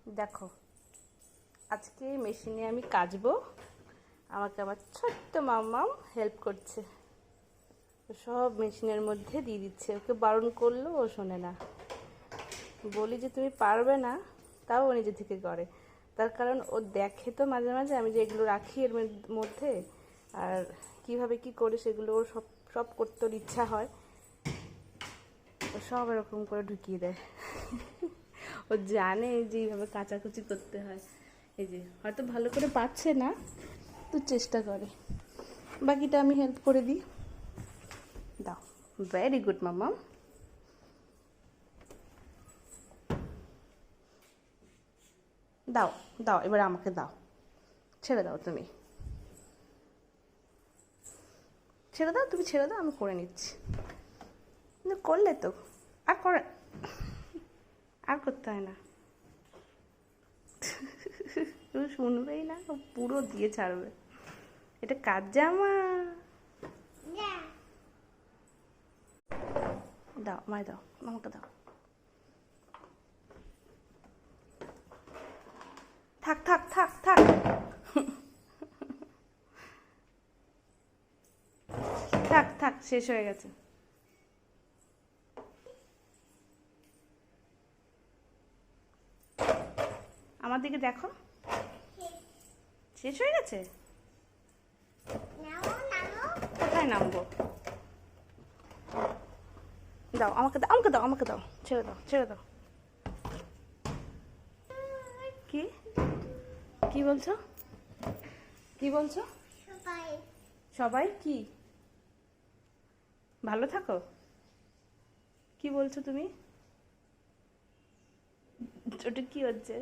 দেখো, আজকে মেশিনে আমি কাচবো। আমাকে আমার ছোট্ট মাম্মাম হেল্প করছে। সব মেশিনের মধ্যে দিয়ে দিচ্ছে। ওকে বারণ করলেও ও শোনে না। বলি যে তুমি পারবে না, তাও ও নিজে থেকে করে। তার কারণ ও দেখে তো মাঝে মাঝে আমি যে এগুলো রাখি এর মধ্যে, আর কিভাবে কি করে সেগুলো ওর সব সব করতে ওর ইচ্ছা হয়। ও সব এরকম করে ঢুকিয়ে দেয়। ও জানে যে এইভাবে কাচাকুচি করতে হয়। এই যে হয়তো ভালো করে পারছে না, তো চেষ্টা করে। বাকিটা আমি হেল্প করে দিই। দাও, ভেরি গুড মাম্মা। দাও দাও, এবার আমাকে দাও। ছেড়ে দাও, তুমি ছেড়ে দাও, তুমি ছেড়ে দাও, আমি করে নিচ্ছি। কিন্তু করলে তো আর করে, আর করতে হয় না। তুমি শুনবেই না, ও পুরো দিয়ে ছাড়বে। এটা কাজ জামা। দাও, আমায় দাও, আমাকে দাও। থাক থাক থাক থাক। থাক থাক, শেষ হয়ে গেছে। আমার দিকে দেখো, শেষ হয়ে গেছে। কোথায় নামবো? দাও, আমাকে দাও, আমাকে দাও, আমাকে দাও। ছেড়ে দাও, ছেড়ে দাও। কি কি বলছো? কি বলছো? সবাই কি ভালো থাকো? কি বলছো তুমি? ওটা কি হচ্ছে?